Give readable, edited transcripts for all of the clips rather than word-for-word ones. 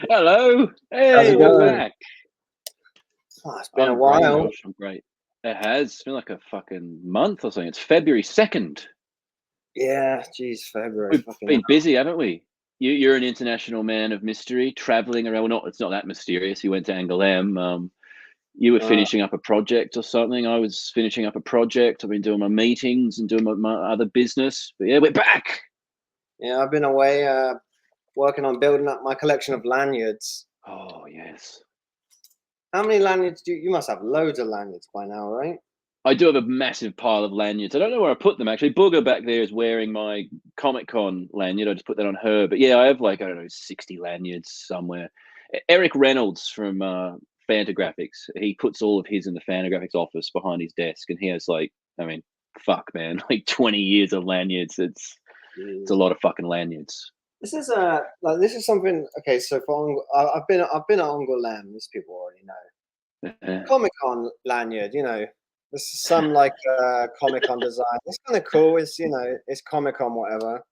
Hello. How's Hey, it we're going? back. Oh, it's been a I'm great, while. Josh. I'm great. It has. It's been like a fucking month or something. It's February 2nd. Yeah, geez, February. We've Fucking been hell. busy, haven't we? You're an international man of mystery, traveling around. Well, not it's not that mysterious. You went to Angouleme. You were Uh, finishing up a project or something. I was finishing up a project. I've been doing my meetings and doing my other business. But yeah, we're back. yeah, I've been away working on building up my collection of lanyards. Oh yes. How many lanyards do you must have loads of lanyards by now, right? I do have a massive pile of lanyards. I don't know where I put them actually. Booger back there is wearing my Comic Con lanyard. I just put that on her. But yeah, I have like, I don't know, 60 lanyards somewhere. Eric Reynolds from Fantagraphics, he puts all of his in the Fantagraphics office behind his desk. And he has like, I mean, fuck, man, like 20 years of lanyards. It's a Jeez. lot of fucking lanyards. This is something. Okay, so I've been at Angouleme. These people already know. Comic Con lanyard. This is some like Comic Con design. It's kind of cool. It's Comic Con whatever.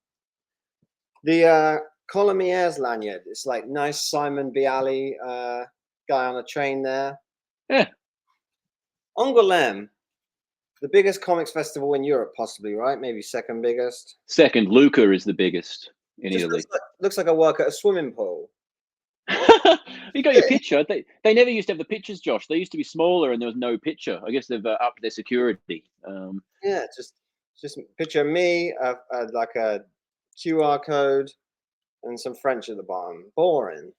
The Colomiers lanyard. It's like nice Simon Bialy guy on a train there. Yeah. Angoulême, the biggest comics festival in Europe, possibly, right? Maybe second biggest. Second, Luca is the biggest in Just Italy. looks like I work at a swimming pool. You got your picture. They never used to have the pictures, Josh. They used to be smaller and there was no picture. I guess they've upped their security. Yeah, just picture me, like a QR code, and some French at the bottom. Boring.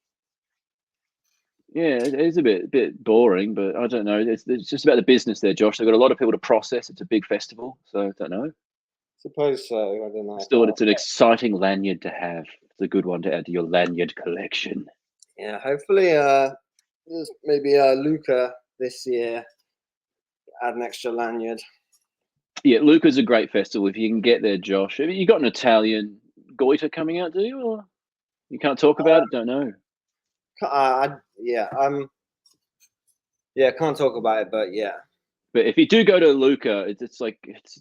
Yeah, it is a bit boring, but I don't know. It's just about the business there, Josh. They've got a lot of people to process. It's a big festival, so I don't know. Suppose so. I don't know. Still, it's an exciting lanyard to have. It's a good one to add to your lanyard collection. Yeah, hopefully, there's maybe Luca this year add an extra lanyard. Yeah, Luca's a great festival. If you can get there, Josh. Have you got an Italian goiter coming out, do you? Or you can't talk about it? Don't know. Yeah, can't talk about it, but yeah. But if you do go to Lucca, it's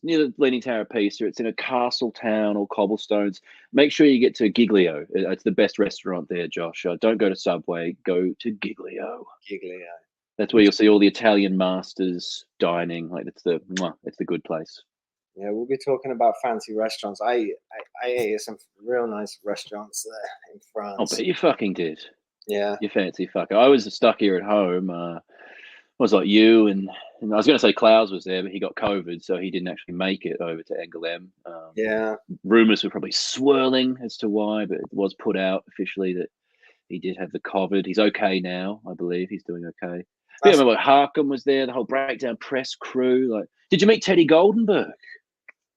near the Leaning Tower of Pisa. It's in a castle town or cobblestones. Make sure you get to Giglio. It's the best restaurant there, Josh. Don't go to Subway. Go to Giglio. Giglio. That's where you'll see all the Italian masters dining. Like it's the good place. Yeah, we'll be talking about fancy restaurants. I ate at some real nice restaurants there in France. I'll bet you fucking did. Yeah. You fancy fucker. I was stuck here at home. I was like you, and I was going to say Klaus was there, but he got COVID, so he didn't actually make it over to Angoulême. Yeah. Rumors were probably swirling as to why, but it was put out officially that he did have the COVID. He's okay now, I believe. He's doing okay. But yeah, I remember Harkham was there, the whole Breakdown press crew. Like, did you meet Teddy Goldenberg?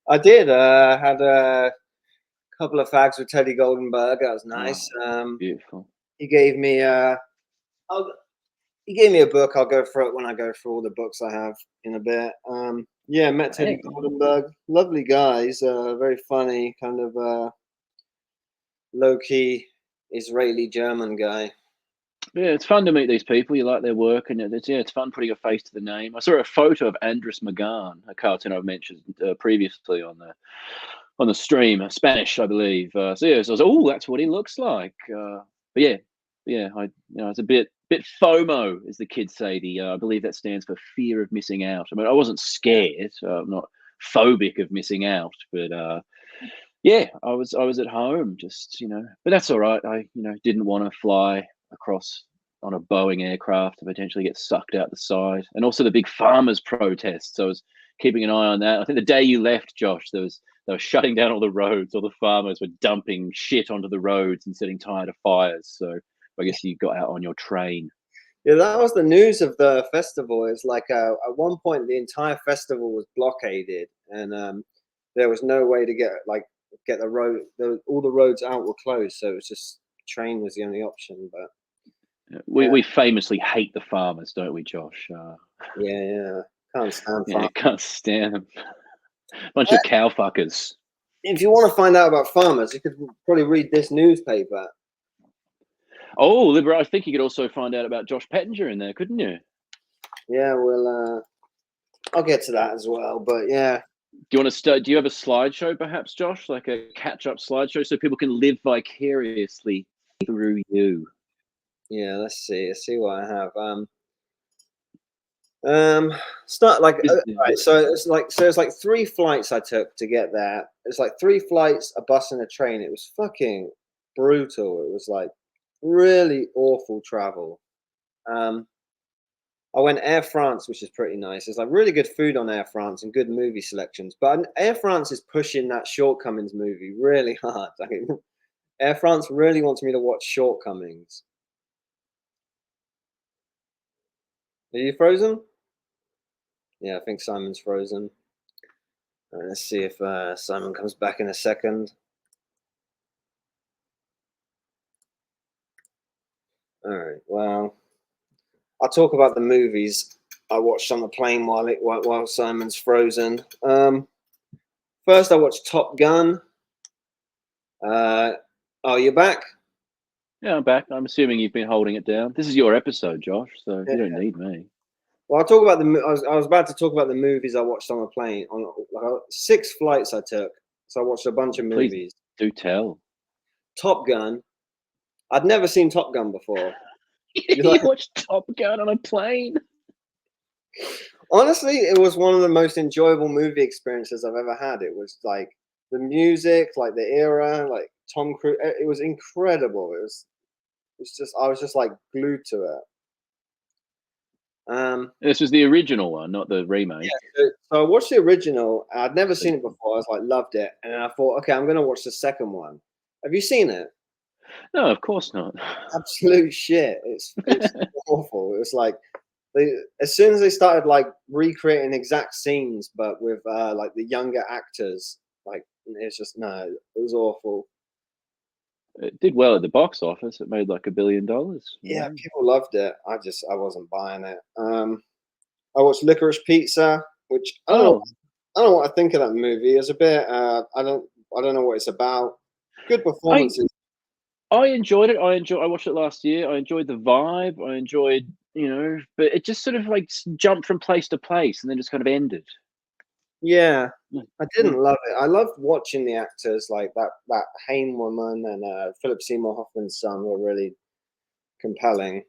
I did. Had a couple of fags with Teddy Goldenberg. That was nice. Beautiful. He gave me a book. I'll go through it when I go through all the books I have in a bit. Yeah, met Teddy Goldenberg. Lovely guys. Very funny, kind of low-key Israeli German guy. Yeah, it's fun to meet these people. You like their work, and it's fun putting a face to the name. I saw a photo of Andres Magan, a cartoon I've mentioned previously on the stream, Spanish, I believe. So I was like, oh, that's what he looks like. But yeah, it's a bit FOMO, as the kids say. I believe that stands for fear of missing out. I mean, I wasn't scared. I'm not phobic of missing out, but yeah, I was at home, just but that's all right. I didn't want to fly across on a Boeing aircraft to potentially get sucked out the side, and also the big farmers' protests. So I was keeping an eye on that. I think the day you left, Josh, they were shutting down all the roads. All the farmers were dumping shit onto the roads and setting fire to fires. So I guess you got out on your train. Yeah, that was the news of the festival. It's like at one point the entire festival was blockaded, and there was no way to get the road. All the roads out were closed, so it was just train was the only option. But we famously hate the farmers, don't we, Josh? Yeah, can't stand farmers. Can't stand them. Bunch of cow fuckers. If you want to find out about farmers, you could probably read this newspaper. Oh, I think you could also find out about Josh Pettinger in there, couldn't you? Yeah, well, I'll get to that as well. But yeah. Do you want to start? Do you have a slideshow, perhaps, Josh, like a catch-up slideshow, so people can live vicariously through you? Yeah, let's see. Let's see what I have. Start like right. So it's like 3 flights I took to get there. It's like 3 flights, a bus, and a train. It was fucking brutal. It was like really awful travel. Um, I went Air France, which is pretty nice. There's like really good food on Air France and good movie selections. But Air France is pushing that Shortcomings movie really hard. I mean, Air France really wants me to watch Shortcomings. Are you frozen? Yeah, I think Simon's frozen. Let's see if Simon comes back in a second. All right. Well, I'll talk about the movies I watched on the plane while Simon's frozen. First, I watched Top Gun. Oh, you're back? Yeah, I'm back. I'm assuming you've been holding it down. This is your episode, Josh, so you don't need me. Well, I'll talk about I was about to talk about the movies I watched on the plane. On 6 flights I took, so I watched a bunch of movies. Do tell. Top Gun. I'd never seen Top Gun before. You watched Top Gun on a plane? Honestly, it was one of the most enjoyable movie experiences I've ever had. It was like the music, like the era, like Tom Cruise. It was incredible. It was just I was just like glued to it. This was the original one, not the remake. Yeah, so I watched the original. I'd never seen it before. I was like, loved it, and then I thought, okay, I'm gonna watch the second one. Have you seen it? No, of course not. Absolute shit. It's awful. It was like as soon as they started like recreating exact scenes, but with like the younger actors, like it's just no, it was awful. It did well at the box office. It made like $1 billion. Yeah, people loved it. I wasn't buying it. I watched Licorice Pizza, which I don't know what I think of that movie. It's a bit I don't know what it's about. Good performances. I enjoyed it. I watched it last year. I enjoyed the vibe. I enjoyed, but it just sort of like jumped from place to place and then just kind of ended. Yeah, I didn't love it. I loved watching the actors like that Haim woman and Philip Seymour Hoffman's son were really compelling.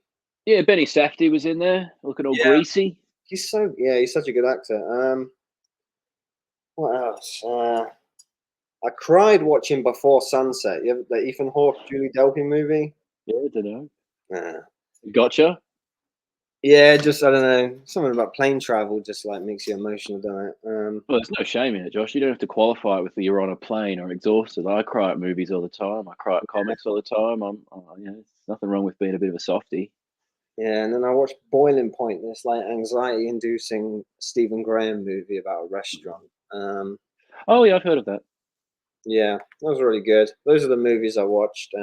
Yeah, Benny Safdie was in there, looking all greasy. He's such a good actor. What else? I cried watching Before Sunset. You have the Ethan Hawke, Julie Delpy movie? Yeah, I don't know. Gotcha. Yeah, just I don't know. Something about plane travel just like makes you emotional, doesn't it? Well, there's no shame in it, Josh. You don't have to qualify it with you're on a plane or exhausted. I cry at movies all the time. I cry at comics all the time. There's nothing wrong with being a bit of a softie. Yeah, and then I watched Boiling Point, this like anxiety-inducing Stephen Graham movie about a restaurant. Oh yeah, I've heard of that. Yeah, that was really good. Those are the movies I watched.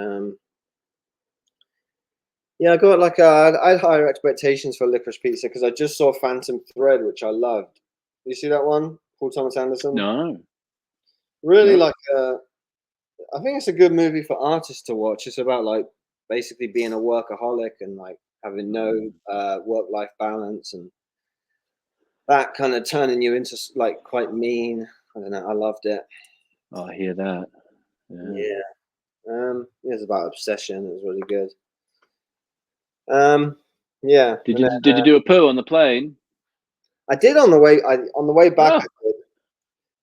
Yeah, I got like I had higher expectations for Licorice Pizza because I just saw Phantom Thread, which I loved. You see that one, Paul Thomas Anderson? No. Really like. I think it's a good movie for artists to watch. It's about like basically being a workaholic and like having no work-life balance and that kind of turning you into like quite mean. I don't know. I loved it. Oh, I hear that. Yeah. It was about obsession. It was really good. Yeah. Did you do a poo on the plane? I did on the way. On the way back. I did.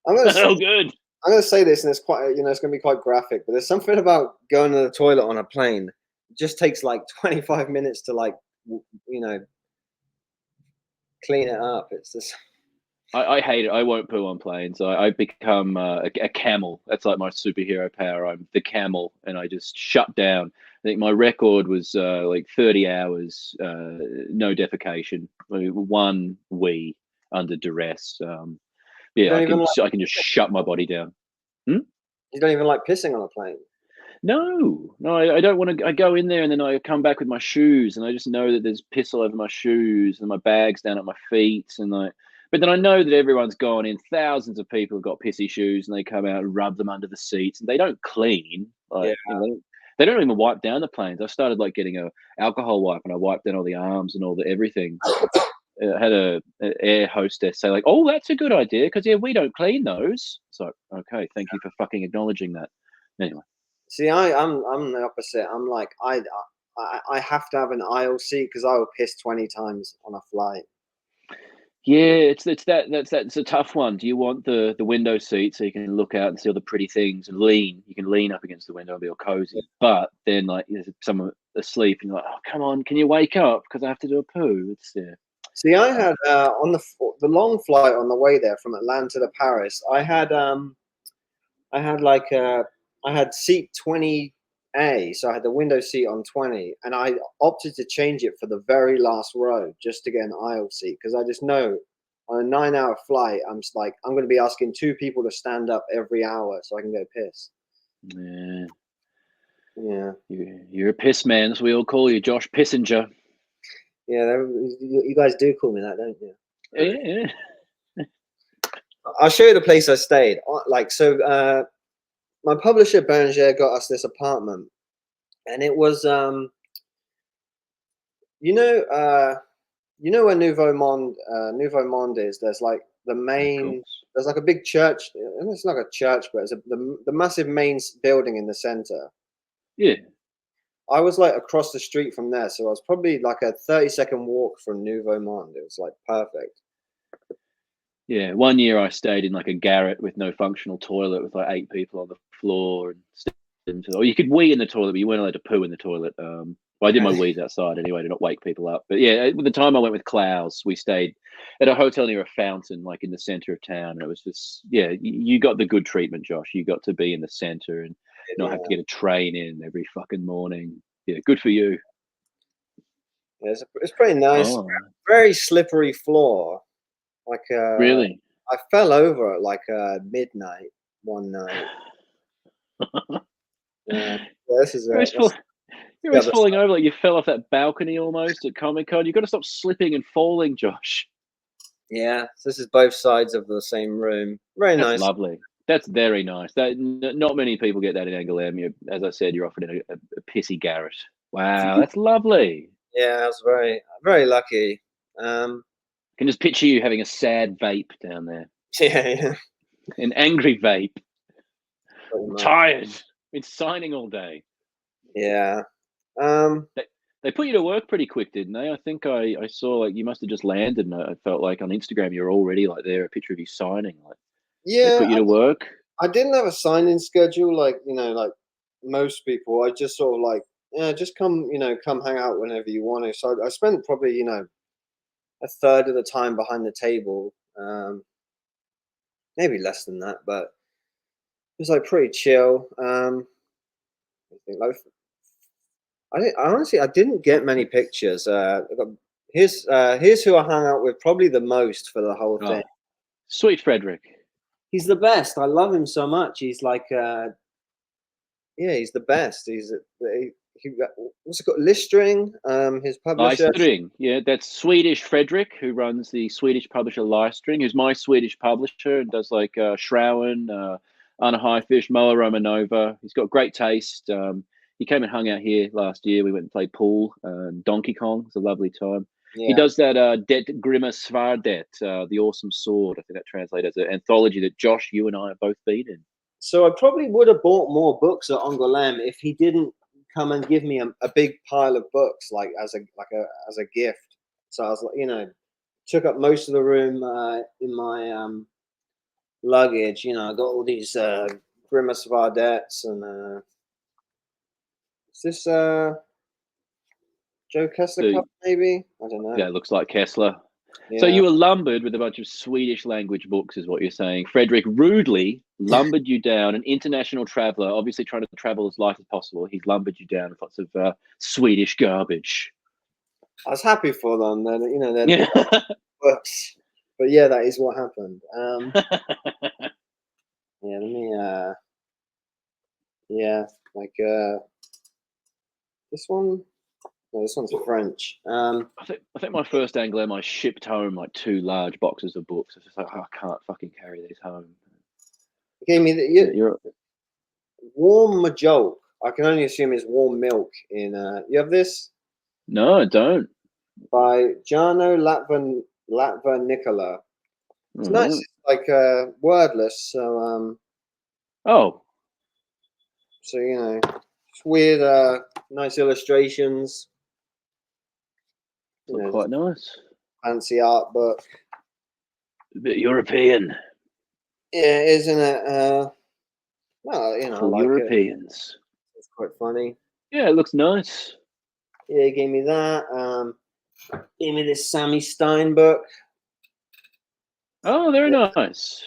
I'm gonna say, good. I'm gonna say this, and it's quite it's gonna be quite graphic. But there's something about going to the toilet on a plane. It just takes like 25 minutes to like clean it up. It's just. I hate it. I won't poo on planes. I become a camel. That's like my superhero power. I'm the camel, and I just shut down. I think my record was like 30 hours, no defecation, one wee under duress. Yeah, I can just shut my body down. You don't even like pissing on a plane? No, I don't want to. I go in there and then I come back with my shoes, and I just know that there's piss all over my shoes and my bags down at my feet, and like. But then I know that everyone's gone in. Thousands of people have got pissy shoes, and they come out and rub them under the seats, and they don't clean. Like, they don't even wipe down the planes. I started like getting a alcohol wipe, and I wiped down all the arms and all the everything. I had an air hostess say like, "Oh, that's a good idea because we don't clean those." So okay, thank you for fucking acknowledging that. Anyway. See, I'm the opposite. I'm like I have to have an aisle seat because I will piss 20 times on a flight. Yeah, it's a tough one. Do you want the window seat so you can look out and see all the pretty things and lean? You can lean up against the window and be all cozy. But then, like, there's someone asleep, and you're like, oh, come on, can you wake up? Because I have to do a poo. It's See, I had on the long flight on the way there from Atlanta to Paris, I had seat 20A, so I had the window seat on 20, and I opted to change it for the very last row just to get an aisle seat because I just know on a 9-hour flight, I'm just like, I'm going to be asking 2 people to stand up every hour so I can go piss. yeah. Yeah. You're a piss man, as we all call you, Josh Pissinger. Yeah, you guys do call me that, don't you? Yeah. I'll show you the place I stayed. Like, so my publisher Berger got us this apartment, and it was you know where Nouveau Monde is. There's like the main. There's like a big church. It's not a church, but it's the massive main building in the center. Yeah. I was like across the street from there, so I was probably like a 30-second walk from Nouveau Monde. It was like perfect. Yeah, one year I stayed in like a garret with no functional toilet with like 8 people on the floor, or you could wee in the toilet, but you weren't allowed to poo in the toilet. Well, I did my wees outside anyway to not wake people up. But yeah, at the time I went with Klaus, we stayed at a hotel near a fountain, like in the center of town. And it was just, yeah, you got the good treatment, Josh. You got to be in the center and not have to get a train in every fucking morning. Yeah, good for you. Yeah, it's pretty nice. Oh. Very slippery floor. Like really, I fell over at like midnight one night. This is you're always falling over like you fell off that balcony almost at Comic-Con. You've got to stop slipping and falling, Josh. Yeah, so this is both sides of the same room. Very nice. That's lovely. That's very nice. Not many people get that in Angouleme. As I said, you're often in a pissy garret. Wow, that's lovely. Yeah, I was very lucky. I can just picture you having a sad vape down there. Yeah. An angry vape. I'm tired. Been signing all day. Yeah. They put you to work pretty quick, didn't they? I think I saw like you must have just landed, and I felt like on Instagram you're already like there, a picture of you signing. Like, yeah, they put you to work. I didn't have a sign-in schedule like like most people. I just sort of like, yeah, just come hang out whenever you want to. So I spent probably a third of the time behind the table, maybe less than that, but it was like pretty chill. I didn't get many pictures. Here's who I hung out with probably the most for the whole thing. Sweet Frederick. He's the best. I love him so much. He's like, yeah, he's the best. What's it called? Listring, his publisher. Listring, yeah, that's Swedish Frederick, who runs the Swedish publisher Listring, who's my Swedish publisher and does like Shrowen, Anna Highfish, Moa Romanova. He's got great taste. He came and hung out here last year. We went and played pool. Donkey Kong. It's a lovely time. Yeah. He does that Det Grima Svardet, the Awesome Sword. I think that translates as an anthology that Josh, you and I have both been in. So I probably would have bought more books at Angouleme if he didn't come and give me a big pile of books like as a gift. So I was like, took up most of the room in my luggage. I got all these Grima Svardets and is this Joe Kessler Cup, maybe? I don't know. Yeah, it looks like Kessler. Yeah. So you were lumbered with a bunch of Swedish language books, is what you're saying. Frederick rudely lumbered you down, an international traveller, obviously trying to travel as light as possible. He's lumbered you down with lots of Swedish garbage. I was happy for them. They're books. But yeah, that is what happened. Yeah, let me. Yeah, like this one. No, this one's French. I think my first Angouleme, I shipped home like 2 large boxes of books. It's just like, I can't fucking carry these home. You gave me the warm majok. I can only assume it's warm milk. You have this? No, I don't. By Jarno Latva Nicola. It's nice. It's like wordless. So oh. So It's weird, nice illustrations. Quite nice. Fancy art book. A bit European. Yeah, isn't it? Well, you know, I like Europeans. It's quite funny. Yeah, it looks nice. Yeah, he gave me that. Gave me this Sammy Stein book. Oh, very nice.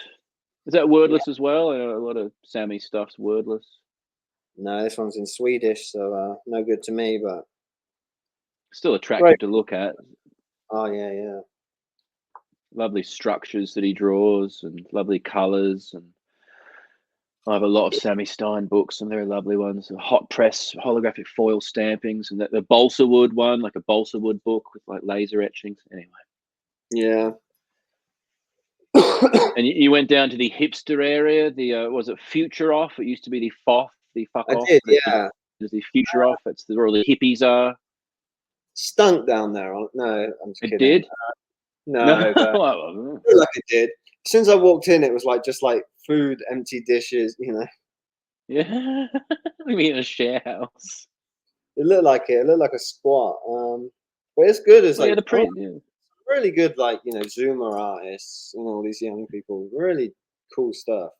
Is that wordless as well? I know a lot of Sammy stuff's wordless. No, this one's in Swedish, so no good to me, but still attractive to look at. Oh yeah. Lovely structures that he draws and lovely colours, and I have a lot of Sammy Stein books, some very lovely ones. Hot press holographic foil stampings, and the balsa wood one, like a balsa wood book with like laser etchings. Anyway. Yeah. And you went down to the hipster area. The was it Future Off? It used to be the FOF, the fuck I off. did, yeah. There's the Future Off. It's where all the hippies are. Stunk down there. No, I'm just It kidding. did. No, but I feel like it did. As soon as I walked in, it was like just like food, empty dishes. You know. Yeah, we mean a share house. It looked like it. It looked like a squat. But it's good. It's like really good, like, you know, Zoomer artists. You know, all these young people. Really cool stuff.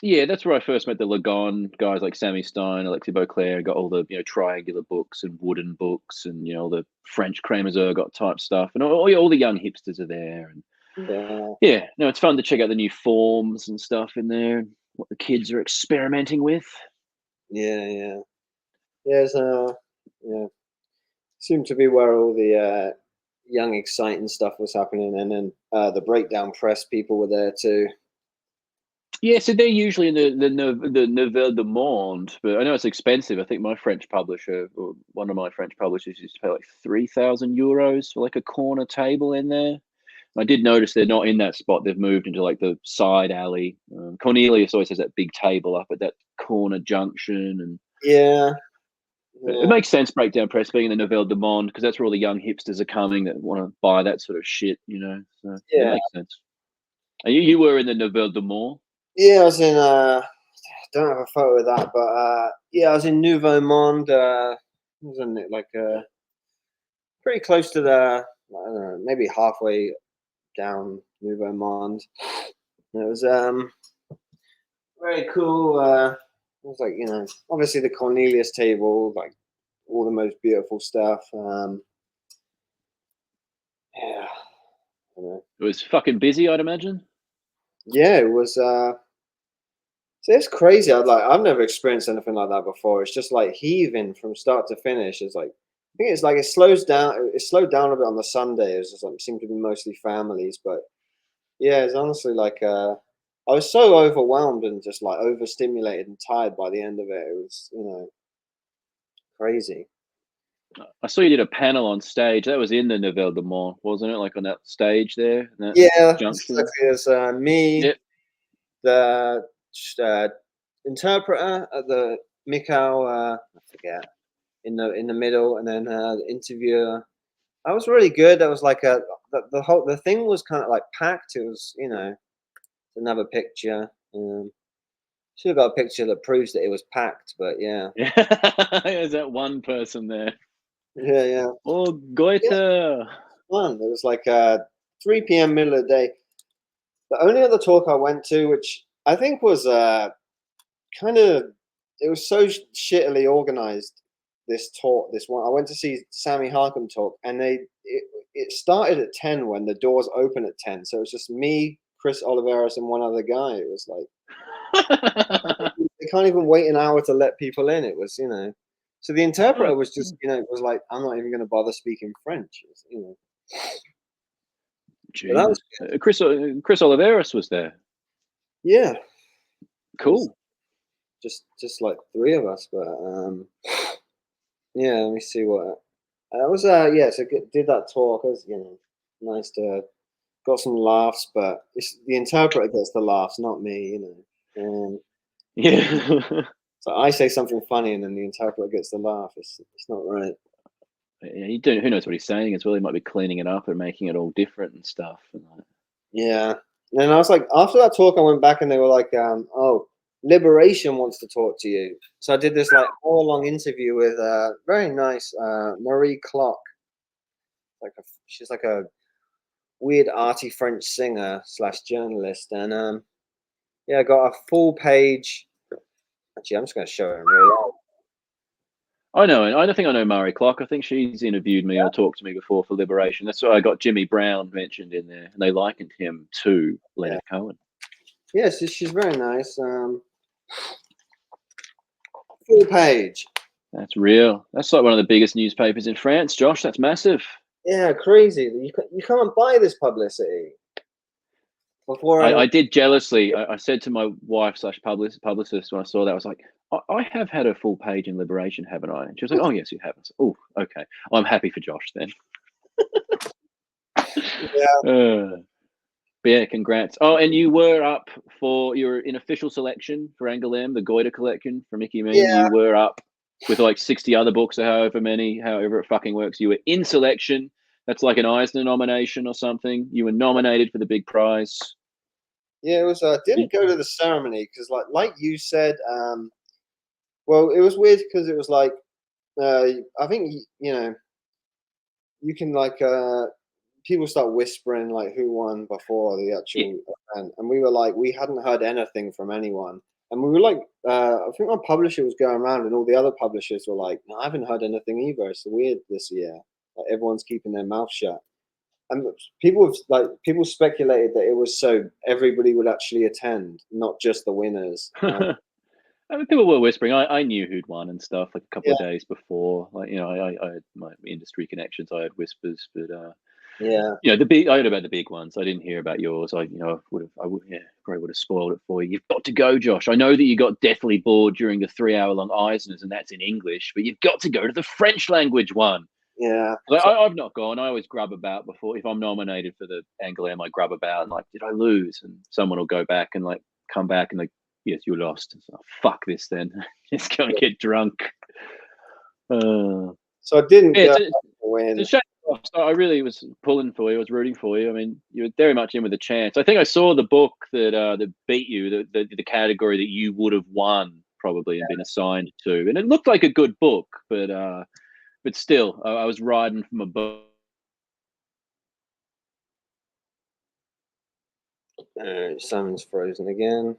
Yeah, that's where I first met the Lagon guys like Sammy Stein, Alexis Beauclair. Got all the triangular books and wooden books, and all the French Kramer's Ergot type stuff, and all the young hipsters are there. And yeah, no, it's fun to check out the new forms and stuff in there, and what the kids are experimenting with. Yeah. Seemed to be where all the young, exciting stuff was happening, and then the breakdown press people were there too. Yeah, so they're usually in the Nouvelle du Monde, but I know it's expensive. I think my French publisher, or one of my French publishers, used to pay like €3,000 for like a corner table in there. I did notice they're not in that spot. They've moved into like the side alley. Cornelius always has that big table up at that corner junction, and yeah. It makes sense, breakdown press being in the Nouvelle du Monde, because that's where all the young hipsters are coming that want to buy that sort of shit, So it makes sense. And you were in the Nouvelle du Monde? Yeah, I was in. Don't have a photo of that, but yeah, I was in Nouveau Monde. Wasn't it like pretty close to the? I don't know, maybe halfway down Nouveau Monde. It was very cool. It was like, obviously the Cornelius table, like all the most beautiful stuff. Yeah, I don't know. It was fucking busy, I'd imagine. Yeah, it was. It's crazy. I've never experienced anything like that before. It's just like heaving from start to finish. It's like, I think it's like it slows down. It slowed down a bit on the Sunday. It's just like it seemed to be mostly families, but yeah, it's honestly like I was so overwhelmed and just like overstimulated and tired by the end of it. It was, crazy. I saw you did a panel on stage. That was in the Nouvelle du Monde, wasn't it? Like on that stage there. Yeah, junction. exactly. It was me, the interpreter, the Mikhail, I forget, in the middle, and then the interviewer. That was really good. That was like the thing was kind of like packed. It was, another picture. Should have got a picture that proves that it was packed, but yeah. There's that one person there. Yeah. Oh, Goethe. Yeah. It was like 3 p.m. middle of the day. The only other talk I went to, which I think was it was so shittily organized. This one, I went to see Sammy Harkham talk, and it started at 10 when the doors open at 10. So it was just me, Chris Oliveros, and one other guy. It was like they can't even wait an hour to let people in. It was, So the interpreter was just, was like, I'm not even going to bother speaking French. That was Chris Oliveros was there. Yeah. Cool. Just like 3 of us, but yeah. Let me see what. I was so did that talk. It was nice to got some laughs, but it's the interpreter gets the laughs, not me. Yeah. So I say something funny, and then the interpreter gets the laugh. It's not right. Yeah, who knows what he's saying as well? He might be cleaning it up and making it all different and stuff. Yeah. And I was like, after that talk, I went back and they were like, oh, Liberation wants to talk to you. So I did this like hour-long interview with very nice Marie Clock. She's like a weird arty French singer / journalist, and yeah, I got a full page. Actually, I'm just going to show it in real life. I know, and I don't think I know Marie Clock. I think she's interviewed me or talked to me before for Liberation. That's why I got Jimmy Brown mentioned in there, and they likened him to Leonard Cohen. Yes, she's very nice. Full page. That's real. That's like one of the biggest newspapers in France, Josh. That's massive. Yeah, crazy. You can't buy this publicity. Before I did jealously. I said to my wife / publicist when I saw that, I was like, I have had a full page in Liberation, haven't I? And she was like, oh, yes, you have. I said, oh, okay. I'm happy for Josh then. Yeah. But yeah, congrats. Oh, and you were up for your in official selection for Angouleme, the Goiter collection for Mickey Mean. Yeah. You were up with like 60 other books or however it fucking works. You were in selection. That's like an Eisner nomination or something. You were nominated for the big prize. Yeah, it was. Didn't go to the ceremony because, like you said, well, it was weird because it was like, I think you can like people start whispering like who won before the actual event, and we were like, we hadn't heard anything from anyone, and we were like, I think our publisher was going around, and all the other publishers were like, no, I haven't heard anything either. It's weird this year. Like everyone's keeping their mouth shut. And people speculated that it was so everybody would actually attend, not just the winners. I mean, people were whispering. I knew who'd won and stuff like a couple of days before. Like I had my industry connections. I had whispers, but I heard about the big ones. I didn't hear about yours. I probably would have spoiled it for you. You've got to go, Josh. I know that you got deathly bored during the 3-hour-long Eisners, and that's in English, but you've got to go to the French language one. Yeah, I've not gone. I always grub about before. If I'm nominated for the Angouleme, I grub about and like, did I lose? And someone will go back and like come back and like, yes, you lost. So, fuck this then. Just go and get drunk. So I didn't win. It's a shame. I really was pulling for you. I was rooting for you. I mean, you were very much in with a chance. I think I saw the book that beat you, the category that you would have won probably and been assigned to, and it looked like a good book, but still, I was riding from a boat. Simon's frozen again.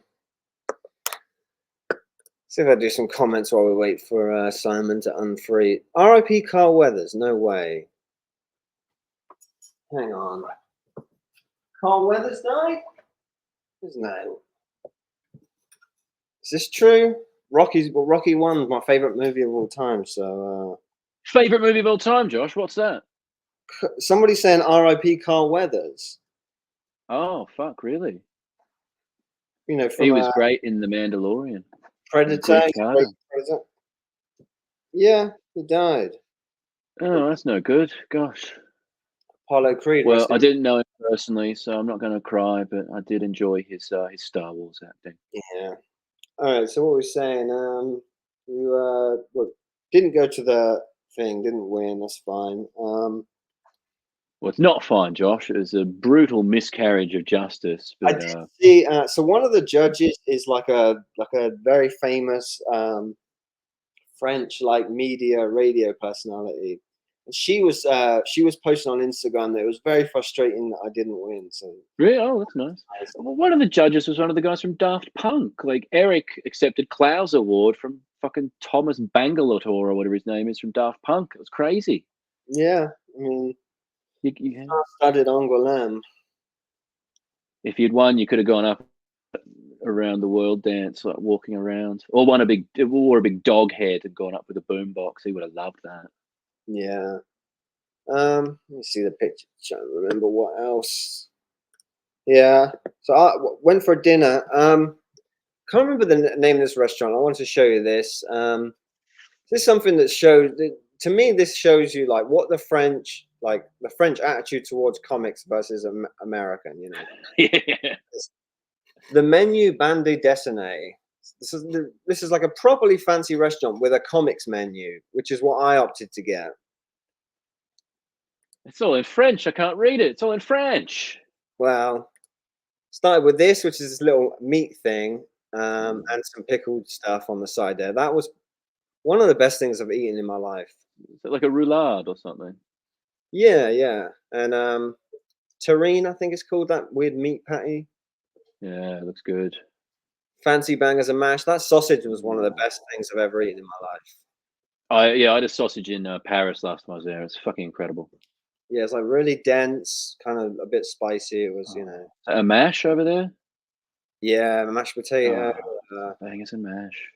See if I do some comments while we wait for Simon to unfree. R.I.P. Carl Weathers. No way. Hang on. Carl Weathers died? His name. Is this true? Rocky 1 is my favorite movie of all time. So. Favorite movie of all time, Josh? What's that? Somebody saying R.I.P. Carl Weathers. Oh fuck! Really? He was great in The Mandalorian. Predator. Yeah, he died. Oh, that's no good. Gosh. Apollo Creed. Well, I didn't know him personally, so I'm not going to cry, but I did enjoy his Star Wars acting. Yeah. All right. So what we're saying, you didn't go to the thing, didn't win. That's fine. Well, it's not fine, Josh. It was a brutal miscarriage of justice. But, I did see. So one of the judges is like a very famous French media radio personality. And she was posting on Instagram that it was very frustrating that I didn't win. So really, oh, that's nice. Well, one of the judges was one of the guys from Daft Punk. Like Eric accepted Klaus Award from fucking Thomas Bangalore or whatever his name is from Daft Punk. It was crazy. Yeah, I mean. You started Angouleme. If you'd won, you could have gone up around the world dance, like walking around, or wore a big dog head and gone up with a boombox. He would have loved that. Yeah. Let me see the picture. Trying to remember what else. Yeah. So I went for dinner. Can't remember the name of this restaurant. I wanted to show you this. This is something that shows. To me, this shows you what the French attitude towards comics versus American. Yeah. The menu bande dessinée. This is like a properly fancy restaurant with a comics menu, which is what I opted to get. It's all in French. I can't read it. It's all in French. Well, started with this, which is this little meat thing. and some pickled stuff on the side there. That was one of the best things I've eaten in my life. Is it like a roulade or something? Yeah, yeah. And terrine, I think it's called, that weird meat patty. Yeah, it looks good. Fancy bangers and mash. That sausage was one of the best things I've ever eaten in my life. I had a sausage in Paris last time I was there. It's fucking incredible. Yeah, it's like really dense, kind of a bit spicy. It was, you know. A mash over there? Yeah, mashed potato. Bangers and mash.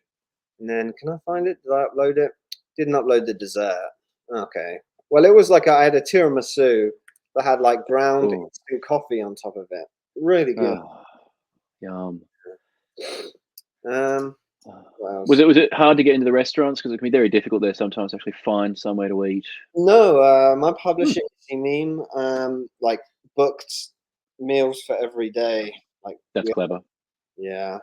And then, can I find it? Did I upload it? Didn't upload the dessert. Okay. Well, it was like I had a tiramisu that had like ground instant coffee on top of it. Really good. Yum. What else? Was it hard to get into the restaurants? Because it can be very difficult there sometimes to actually find somewhere to eat. No, my publisher, Meme, like booked meals for every day. Like That's clever. Yeah.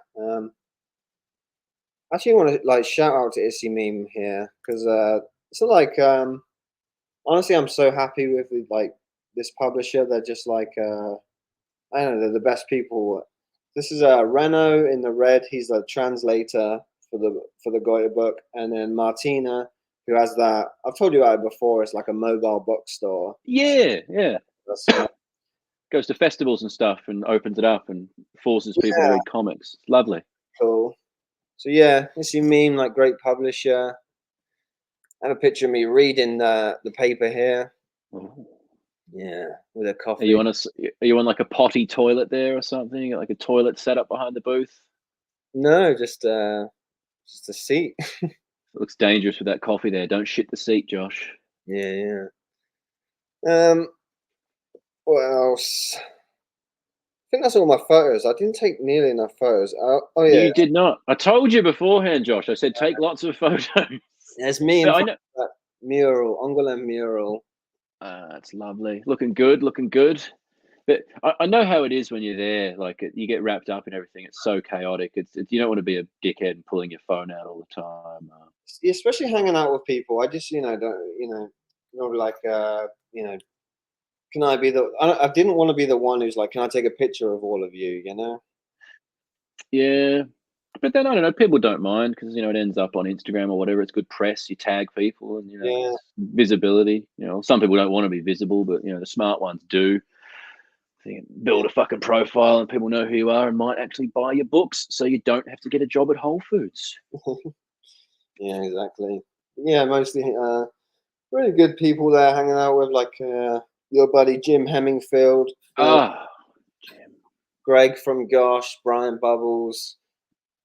Actually, want to like shout out to Issy Meme here because it's not like honestly, I'm so happy with like this publisher. They're just like I don't know, they're the best people. This is Reno in the red. He's the translator for the Goya book, and then Martina, who has that. I've told you about it before. It's like a mobile bookstore. Yeah, yeah. That's Goes to festivals and stuff and opens it up and forces people to read comics. It's lovely. Cool. So yeah, Issy Meme, like great publisher. I have a picture of me reading the paper here. Oh. Yeah, with a coffee. Are you on like a potty toilet there or something? Like a toilet set up behind the booth? No, just a seat. It looks dangerous with that coffee there. Don't shit the seat, Josh. Yeah, yeah. What else? I think that's all my photos. I didn't take nearly enough photos. Oh yeah. You did not. I told you beforehand, Josh. I said take lots of photos. There's me in I know that mural, Angouleme mural. It's lovely. Looking good, looking good. But I know how it is when you're there. Like you get wrapped up in everything. It's so chaotic. You don't want to be a dickhead and pulling your phone out all the time. Especially hanging out with people. I just don't like can I be the? I didn't want to be the one who's like, can I take a picture of all of you? You know? Yeah, but then I don't know. People don't mind because it ends up on Instagram or whatever. It's good press. You tag people and Yeah. visibility. Some people don't want to be visible, but the smart ones do. So you can build a fucking profile and people know who you are and might actually buy your books, so you don't have to get a job at Whole Foods. Yeah, exactly. Yeah, mostly really good people there hanging out with, like your buddy Jim Hemmingfield. Jim. Greg from Gosh, Brian Bubbles.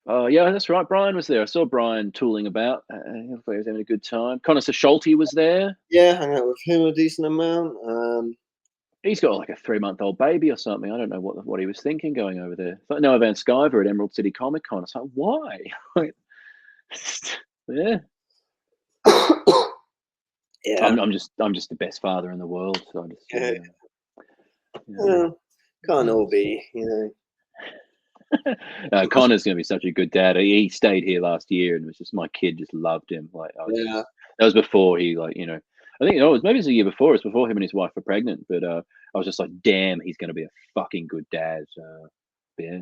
Oh, yeah, that's right. Brian was there. I saw Brian tooling about. I thought he was having a good time. Connor Schulte was there. Yeah, hang out with him a decent amount. He's got like a 3-month-old baby or something. I don't know what he was thinking going over there. It's like Noah Van Sciver at Emerald City Comic Con. It's like, why? Yeah. Yeah. I'm just the best father in the world. So I just can't all be, Connor's going to be such a good dad. He stayed here last year, and it was just my kid just loved him. Like, that was before he I think maybe it's a year before. It's before him and his wife were pregnant. But I was just like, damn, he's going to be a fucking good dad. Yeah.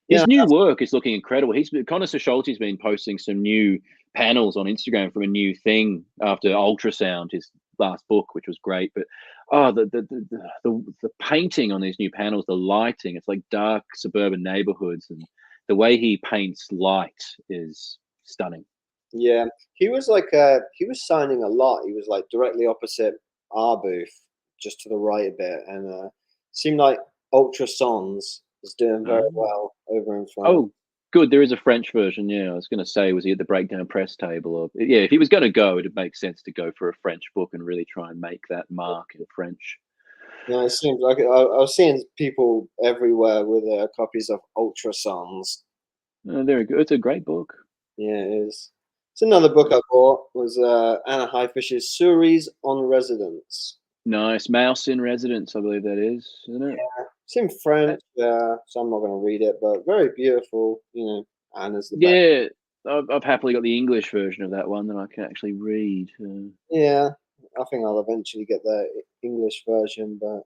His new work is looking incredible. Connor Schulte's been posting some new panels on Instagram from a new thing after Ultrasound, his last book, which was great. But the painting on these new panels, the lighting, it's like dark suburban neighborhoods, and the way he paints light is stunning. Yeah, he was like he was signing a lot. He was like directly opposite our booth, just to the right a bit, and seemed like Ultrasons is doing very well over in France. Oh, good. There is a French version. Yeah, I was going to say, was he at the Breakdown press table? Or yeah, if he was going to go, it'd make sense to go for a French book and really try and make that mark in French. Yeah, it seems like I was seeing people everywhere with copies of Ultrasons. Very good. It's a great book. Yeah, it is. It's another book I bought was Anna Highfish's Souris on Residence. Nice. Mouse in Residence, I believe that is, isn't it? Yeah, it's in French, so I'm not going to read it, but very beautiful. Anna's the best. I've happily got the English version of that one that I can actually read. Yeah, I think I'll eventually get the English version, but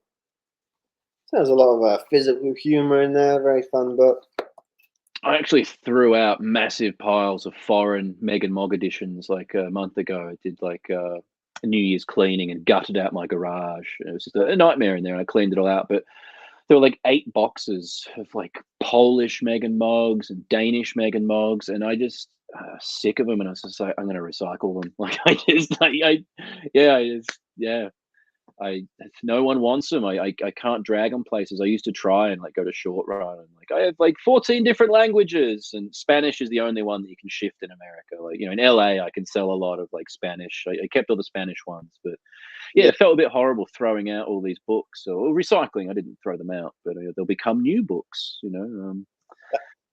there's a lot of physical humor in there. Very fun book. I actually threw out massive piles of foreign Meg and Mog editions like a month ago. I did like a New Year's cleaning and gutted out my garage. It was just a nightmare in there, and I cleaned it all out. But there were like 8 boxes of like Polish Meg and Mogs and Danish Meg and Mogs, and I just sick of them. And I was just like, I'm going to recycle them. Like yeah. If no one wants them, I can't drag them places. I used to try and like go to short run and like I have like 14 different languages, and Spanish is the only one that you can shift in America. Like, in LA I can sell a lot of like Spanish. I kept all the Spanish ones, but yeah, it felt a bit horrible throwing out all these books or recycling. I didn't throw them out, but they'll become new books,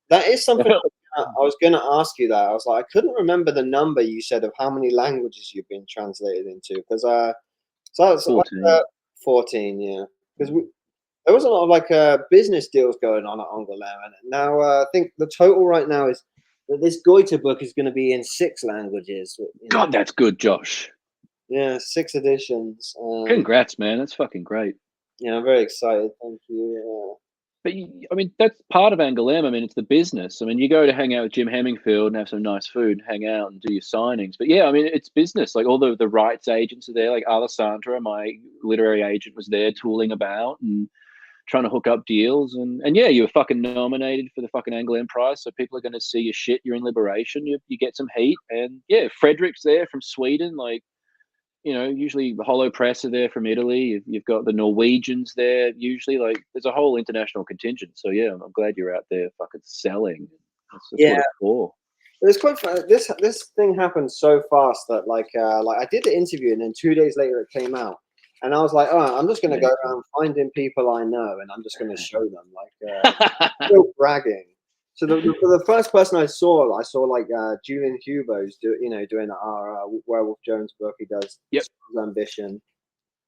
That is something I was going to ask you that. I was like, I couldn't remember the number you said of how many languages you've been translated into, because so it's 14. like 14, yeah. Because there was a lot of like business deals going on at Angouleme, and now I think the total right now is that this Goethe book is going to be in 6 languages. God, that's good, Josh. Yeah, 6 editions. Congrats, man. That's fucking great. Yeah, I'm very excited. Thank you. But I mean, that's part of Angouleme. I mean, it's the business. I mean, you go to hang out with Jim Hemmingfield and have some nice food, hang out and do your signings. But yeah, I mean, it's business. Like all the rights agents are there. Like Alessandra, my literary agent, was there tooling about and trying to hook up deals. And yeah, you were fucking nominated for the fucking Angouleme Prize. So people are going to see your shit. You're in Liberation. You get some heat. And yeah, Frederick's there from Sweden. Like, usually the Hollow Press are there from Italy. You've got the Norwegians there. Usually, like, there's a whole international contingent. So yeah, I'm glad you're out there fucking selling. That's what it's for. It's quite fun. This thing happened so fast that like I did the interview and then 2 days later it came out, and I was like, oh, I'm just gonna go around finding people I know and I'm just gonna show them like real bragging. So the first person I saw like Julian Hugo's doing our Werewolf Jones book. He does Ambition.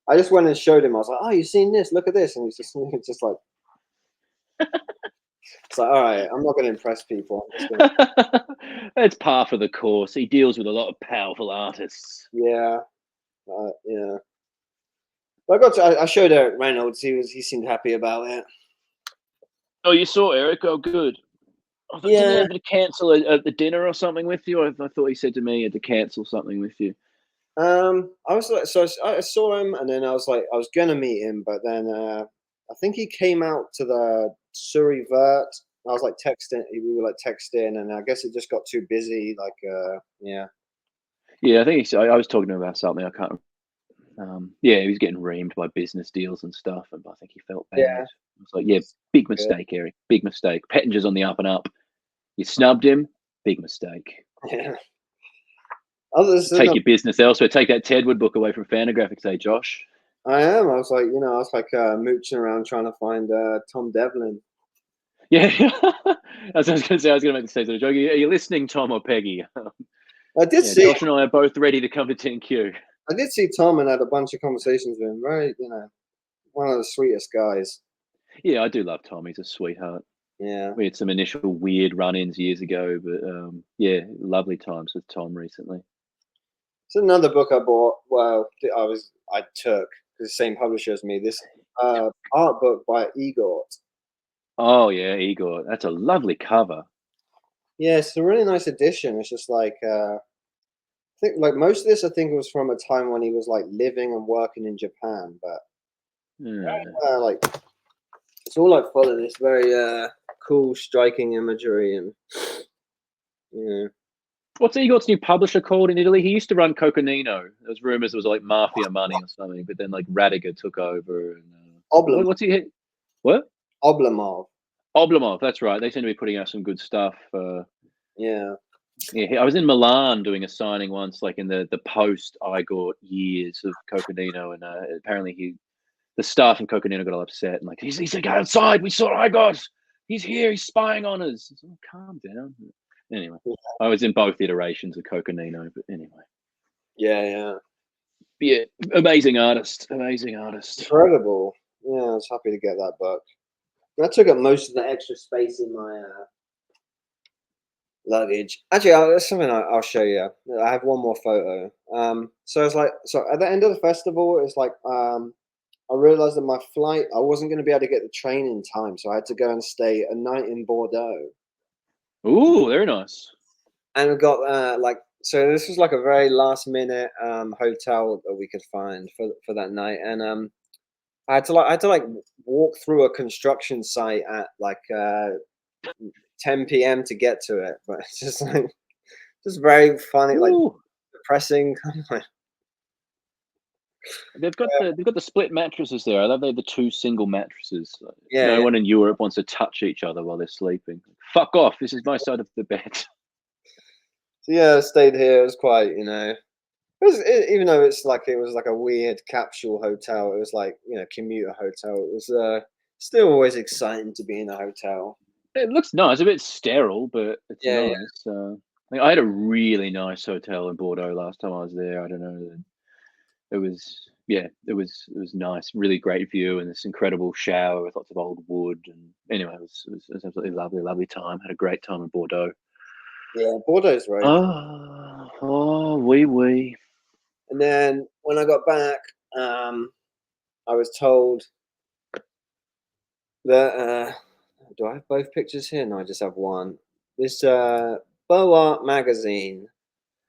I just went and showed him. I was like, oh, you seen this? Look at this. And he's just like, it's like, all right, I'm not going to impress people. It's par for the course. He deals with a lot of powerful artists. Yeah. Yeah. I showed Eric Reynolds. He seemed happy about it. Oh, you saw Eric? Oh, good. I thought, didn't he have to cancel the dinner or something with you? I thought he said to me he had to cancel something with you. I was like, so I saw him, and then I was like, I was gonna meet him, but then I think he came out to the Surrey Vert. I was like texting, we were like texting, and I guess it just got too busy. Like, yeah. Yeah, I think I was talking to him about something. I can't. Yeah, he was getting reamed by business deals and stuff, and I think he felt bad. Yeah. I was like, yeah, big mistake, Eric. Big mistake. Pettinger's on the up and up. You snubbed him. Big mistake. Yeah. Take your business elsewhere. Take that Tedwood book away from Fantagraphics, eh, Josh? I am. I was like, mooching around trying to find Tom Devlin. Yeah, as I was going to say, I was going to make the same sort of joke. Are you listening, Tom or Peggy? I did see. Josh and I are both ready to come to 10Q. I did see Tom and had a bunch of conversations with him. Very, one of the sweetest guys. Yeah, I do love Tom. He's a sweetheart. Yeah. We had some initial weird run-ins years ago, but yeah, lovely times with Tom recently. It's another book I bought. Well, I took the same publisher as me. This art book by Igor. Oh yeah, Igor. That's a lovely cover. Yeah, it's a really nice edition. It's just like I think like most of this, I think it was from a time when he was like living and working in Japan, but like it's all like full of this very cool, striking imagery and What's Igor's new publisher called in Italy? He used to run Coconino. There was rumors it was like mafia money or something, but then like Radiger took over. And, Oblomov. What's he? What? Oblomov. Oblomov. That's right. They seem to be putting out some good stuff. Yeah. Yeah, I was in Milan doing a signing once, like in the post Igor years of Coconino, and apparently the staff in Coconino got all upset and like he's like outside. We saw Igor. He's here. He's spying on us. Oh, calm down. Anyway, I was in both iterations of Coconino, but anyway. Yeah. Yeah, amazing artist. Incredible. Yeah, I was happy to get that book. That took up most of the extra space in my luggage. Actually, that's something I'll show you. I have one more photo. So it's like, at the end of the festival, it's like, I realized that my flight, I wasn't going to be able to get the train in time, so I had to go and stay a night in Bordeaux. Ooh, very nice. And we got like, so this was like a very last minute hotel that we could find for that night, and I had to like walk through a construction site at like 10 p.m. to get to it, but it's just like just very funny, like Ooh. depressing. They've got the split mattresses there. I love the two single mattresses. Yeah, No yeah. one in Europe wants to touch each other while they're sleeping. Fuck off! This is my side of the bed. So yeah, I stayed here. It was quite, you know, even though it was like a weird capsule hotel. It was like, you know, commuter hotel. It was still always exciting to be in a hotel. It looks nice. A bit sterile, but it's Yeah, yeah. nice. I had a really nice hotel in Bordeaux last time I was there. I don't know. It was it was nice. Really great view and this incredible shower with lots of old wood. And anyway, it was absolutely lovely time. Had a great time in Bordeaux. Yeah, Bordeaux's right. Oh, oui. And then when I got back, I was told that do I have both pictures here? No, I just have one. This Beau Art magazine,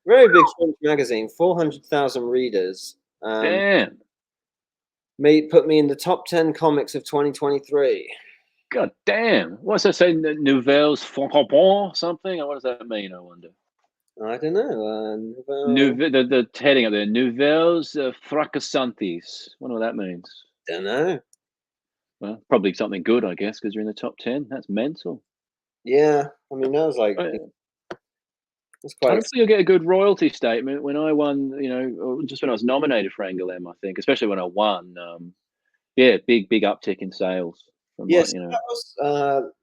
very big French magazine, 400,000 readers. Damn. Put me in the top 10 comics of 2023. God damn. What's that say? Nouvelles Francopon something? What does that mean, I wonder? I don't know. The heading up there. Nouvelles Fracassantes. Wonder what that means. Don't know. Well, probably something good, I guess, because you're in the top 10. That's mental. Yeah, I mean that was like it's quite. Hopefully you'll get a good royalty statement. When I won, just when I was nominated for Angouleme, I think, especially when I won, yeah, big uptick in sales from Yes, that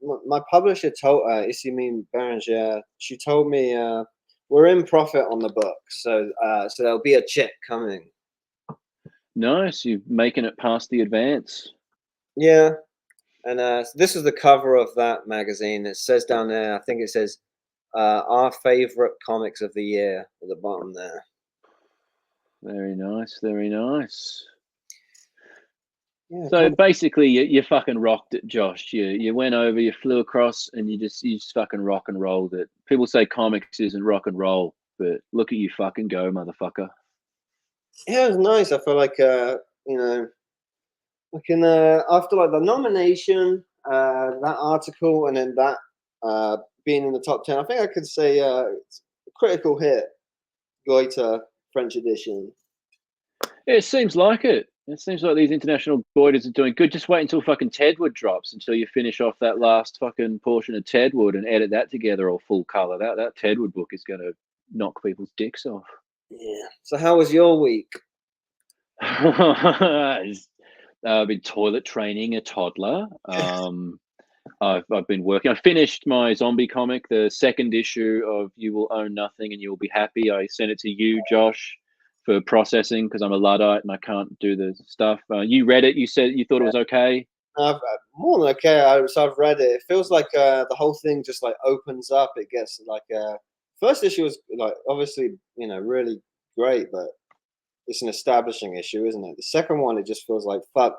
was my publisher told Issimine Beranger. She told me we're in profit on the book, so so there'll be a check coming. Nice, you're making it past the advance. Yeah, and this is the cover of that magazine. It says down there, I think it says our favorite comics of the year at the bottom there. Very nice, very nice. Yeah, So basically, you fucking rocked it, Josh. You went over, you flew across, and you just fucking rock and rolled it. People say comics isn't rock and roll, but look at you fucking go, motherfucker. yeah, it was nice. I feel like you know, like in after like the nomination, that article, and then that being in the top 10, I think I could say it's a critical hit. Goiter French edition. It seems like it. It seems like these international goiters are doing good. Just wait until fucking Tedwood drops until you finish off that last fucking portion of Tedwood and edit that together all full color. That Tedwood book is going to knock people's dicks off. Yeah. So how was your week? I've been toilet training a toddler. I've been working. I finished my zombie comic, the second issue of You Will Own Nothing and You Will Be Happy. I sent it to you, Josh, for processing because I'm a Luddite and I can't do the stuff. You read it. You said you thought it was okay. I've more than okay. So I've read it. It feels like the whole thing just like opens up. It gets like first issue was like obviously really great, but it's an establishing issue, isn't it? The second one, it just feels like fuck.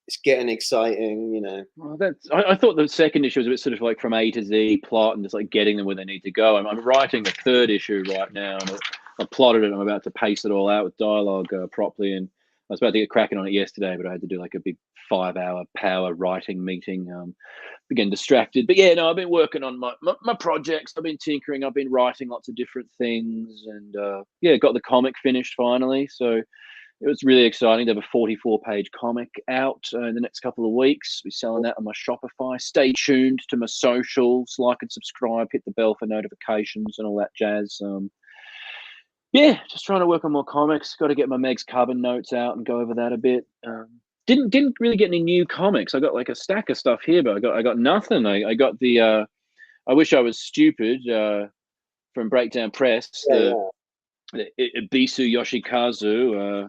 It's getting exciting, Well, I thought the second issue was a bit sort of like from A to Z plot and just like getting them where they need to go. I'm writing the third issue right now. And I plotted it. I'm about to pace it all out with dialogue properly. And I was about to get cracking on it yesterday, but I had to do like a big 5-hour power writing meeting. Again, distracted. But yeah, no, I've been working on my projects. I've been tinkering. I've been writing lots of different things. And yeah, got the comic finished finally. So it was really exciting to have a 44-page comic out in the next couple of weeks. We're selling that on my Shopify. Stay tuned to my socials, like and subscribe, hit the bell for notifications and all that jazz. Yeah, just trying to work on more comics. Got to get my Meg's Carbon notes out and go over that a bit. Didn't really get any new comics. I got like a stack of stuff here, but I got nothing. I got the I Wish I Was Stupid from Breakdown Press. Yeah, The Ibisu Yoshikazu.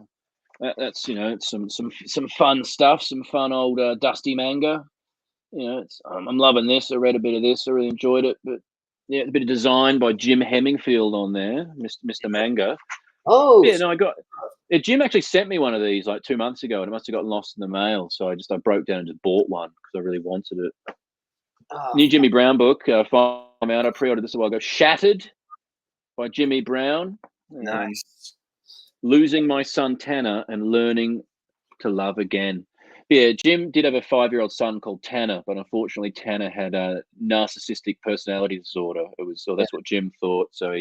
That's it's some fun stuff, some fun old dusty manga. I'm loving this. I read a bit of this. I really enjoyed it. But yeah, a bit of design by Jim Hemmingfield on there, Mr. Manga. Oh, Yeah, no, I got. Yeah, Jim actually sent me one of these like 2 months ago, and it must have gotten lost in the mail. So I broke down and just bought one because I really wanted it. New Jimmy Brown book. out. I pre-ordered this a while ago. Shattered by Jimmy Brown. Nice. Losing my son Tanner and learning to love again. Yeah, Jim did have a 5-year-old son called Tanner, but unfortunately Tanner had a narcissistic personality disorder. That's what Jim thought. So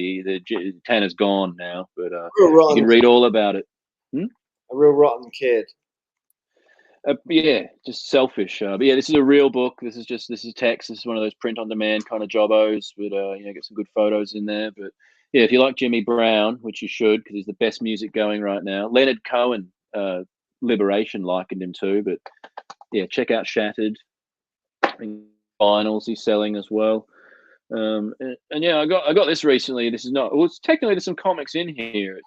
Tanner's gone now, but you can read all about it. A real rotten kid. Yeah, just selfish. But yeah, this is a real book. This is text. This is one of those print-on-demand kind of jobbos, but get some good photos in there. But yeah, if you like Jimmy Brown, which you should, because he's the best music going right now. Leonard Cohen, Liberation, likened him too. But yeah, check out Shattered. And vinyls he's selling as well. And yeah, I got this recently. This is not. Well, it's technically there's some comics in here.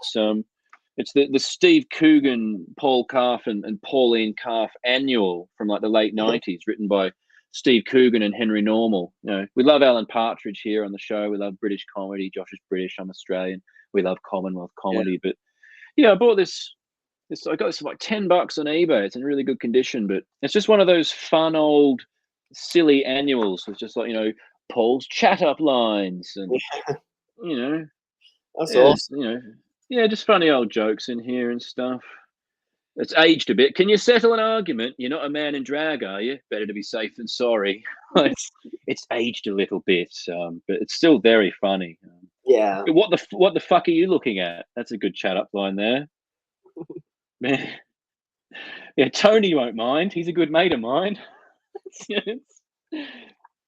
It's the Steve Coogan, Paul Calf, and Pauline Calf annual from like the late 90s, written by Steve Coogan and Henry Normal. We love Alan Partridge here on the show. We love British comedy. Josh is British. I'm Australian. We love Commonwealth comedy. But yeah, I bought this. I got this for like $10 on eBay. It's in really good condition, but it's just one of those fun old silly annuals with just like Paul's chat up lines and that's awesome. Just funny old jokes in here and stuff. It's aged a bit. Can you settle an argument? You're not a man in drag, are you? Better to be safe than sorry. It's aged a little bit, but it's still very funny. Yeah. What the fuck are you looking at? That's a good chat up line there. Man. Yeah, Tony won't mind. He's a good mate of mine.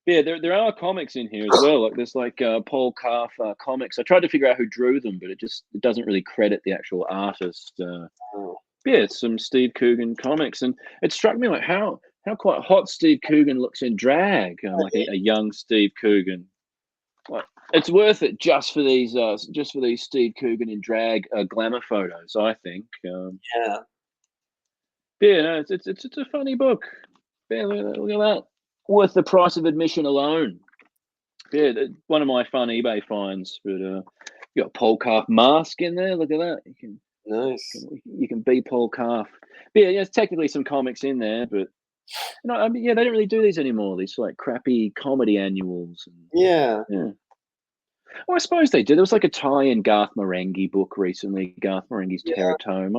Yeah, there are comics in here as well. Like there's like Paul Calf comics. I tried to figure out who drew them, but it doesn't really credit the actual artist. Yeah, some Steve Coogan comics, and it struck me like how quite hot Steve Coogan looks in drag, like a young Steve Coogan. Like it's worth it just for these Steve Coogan in drag glamour photos. I think. Yeah. Yeah, no, it's a funny book. Yeah, look at that. Worth the price of admission alone. Yeah, one of my fun eBay finds. But you got Paul Calf mask in there. Look at that. You can be Paul Calf. But yeah, there's technically some comics in there, but I mean, they don't really do these anymore. These like crappy comedy annuals. Yeah. Well, I suppose they do. There was like a tie-in Garth Marenghi book recently. Garth Marenghi's Terratome.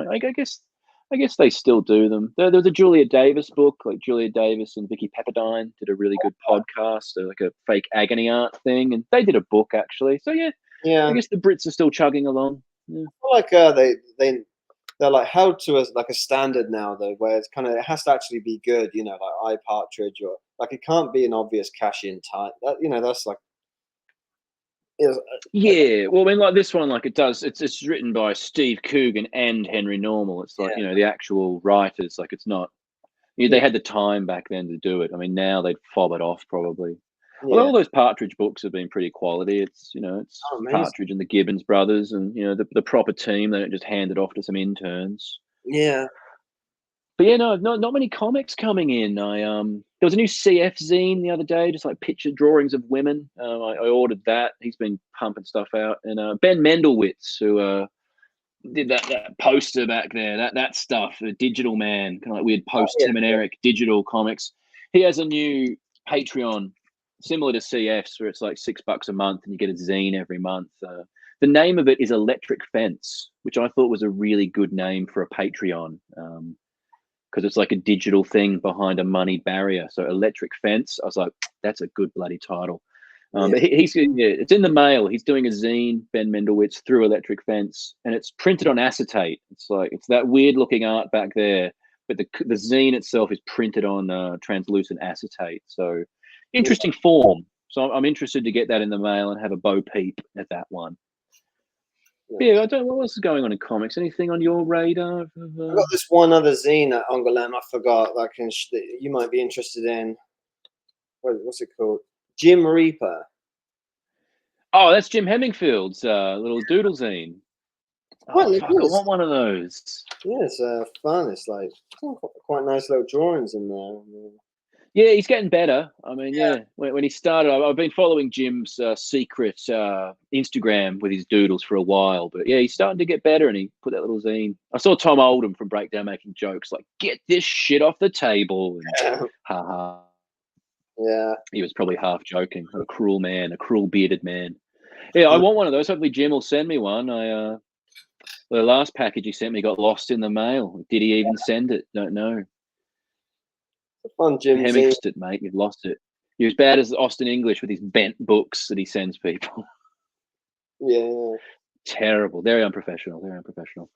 I guess they still do them. There was a Julia Davis book, like Julia Davis and Vicky Pepperdine did a really good podcast, like a fake agony art thing, and they did a book actually. So yeah. I guess the Brits are still chugging along. Yeah. I feel like they're like held to as like a standard now though, where it's kind of it has to actually be good, like Eye Partridge or like it can't be an obvious cash in type. That that's like. Yeah, well, I mean, like this one, like it does. It's written by Steve Coogan and Henry Normal. It's like the actual writers. Like it's not. They had the time back then to do it. I mean, now they'd fob it off probably. Well, all those Partridge books have been pretty quality. It's it's Partridge and the Gibbons brothers, and the proper team. They don't just hand it off to some interns. Yeah. But yeah, no, not many comics coming in. There was a new CF zine the other day, just like picture drawings of women. I ordered that. He's been pumping stuff out, and Ben Mendelwitz, who did that poster back there, that stuff, the Digital Man, kind of like weird post Tim and Eric digital comics. He has a new Patreon similar to CF's, where it's like $6 a month, and you get a zine every month. The name of it is Electric Fence, which I thought was a really good name for a Patreon. Because it's like a digital thing behind a money barrier. So Electric Fence, I was like, that's a good bloody title. But it's in the mail. He's doing a zine, Ben Mendelwitz, through Electric Fence, and it's printed on acetate. It's that weird looking art back there, but the zine itself is printed on translucent acetate. So interesting form. So I'm interested to get that in the mail and have a bo peep at that one. Yeah, I don't know what else is going on in comics. Anything on your radar? I've got this one other zine at Angouleme. I forgot that you might be interested in. What's it called? Jim Reaper. Oh, that's Jim Hemingfield's little doodle zine. I want one of those. Yeah, it's fun. It's like quite nice little drawings in there. Yeah, he's getting better. I mean, when he started, I've been following Jim's secret Instagram with his doodles for a while. But yeah, he's starting to get better, and he put that little zine. I saw Tom Oldham from Breakdown making jokes like, get this shit off the table. And, haha. Yeah. He was probably half joking. What a cruel man, a cruel bearded man. Yeah, I want one of those. Hopefully Jim will send me one. The last package he sent me got lost in the mail. Did he even send it? Don't know. Fun Jim Hemming Z. lost it, mate. You've lost it. You're as bad as Austin English with his bent books that he sends people. Yeah. Terrible. Very unprofessional. Very unprofessional.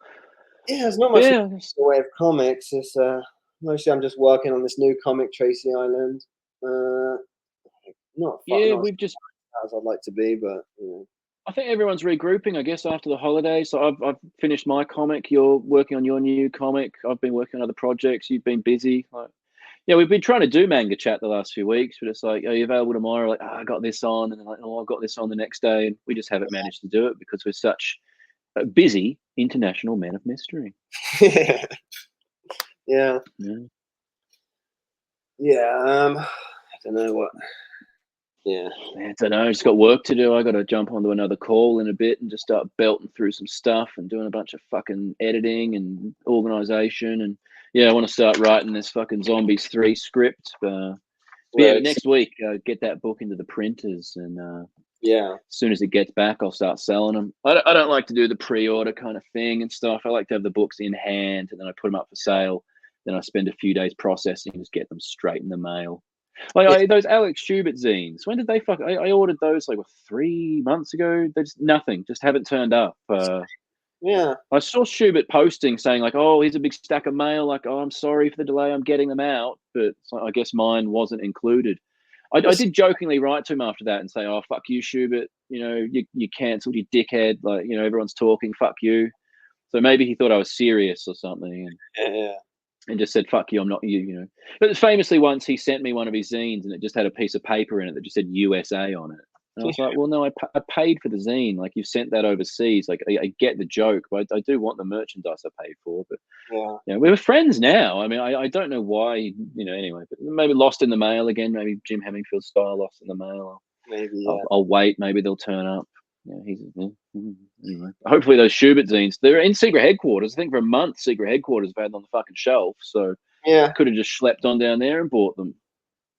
Yeah, there's not much Yeah. in the way of comics. It's mostly I'm just working on this new comic, Tracy Island. Not Yeah, not we've just. as I'd like to be, but you know. I think everyone's regrouping, I guess, after the holidays. So I've finished my comic. You're working on your new comic. I've been working on other projects. You've been busy. Like, yeah, we've been trying to do manga chat the last few weeks, but it's like, are you available tomorrow? Like, I got this on, and then like, oh, I got this on the next day, and we just haven't managed to do it because we're such busy international men of mystery. Yeah. Yeah. Yeah. I don't know what. Yeah. I don't know. Just got work to do. I got to jump onto another call in a bit and just start belting through some stuff and doing a bunch of fucking editing and organization. And yeah, I want to start writing this fucking Zombies 3 script. Yeah, next week, get that book into the printers. And yeah, as soon as it gets back, I'll start selling them. I don't like to do the pre-order kind of thing and stuff. I like to have the books in hand and then I put them up for sale. Then I spend a few days processing, just get them straight in the mail. Like those Alex Schubert zines. When did they fuck? I ordered those like 3 months ago. They just nothing. Just haven't turned up. Yeah. I saw Schubert posting saying like, "Oh, here's a big stack of mail." Like, "Oh, I'm sorry for the delay. I'm getting them out." But I guess mine wasn't included. I did jokingly write to him after that and say, "Oh, fuck you, Schubert. You know, you cancelled, you dickhead. Like, you know, everyone's talking. Fuck you." So maybe he thought I was serious or something. Yeah. And just said, "Fuck you, I'm not you," you know. But famously, once he sent me one of his zines, and it just had a piece of paper in it that just said USA on it. And I was like, "Well, no, I paid for the zine. Like, you've sent that overseas. Like, I get the joke, but I do want the merchandise I paid for." But yeah, we're friends now. I mean, I don't know why, you know. Anyway, but maybe lost in the mail again. Maybe Jim Hemmingfield style, lost in the mail. Maybe. Yeah. I'll wait. Maybe they'll turn up. Yeah, anyway. Hopefully those Schubert zines, they're in secret headquarters. I think for a month, secret headquarters have had them on the fucking shelf. So yeah, could have just schlepped on down there and bought them.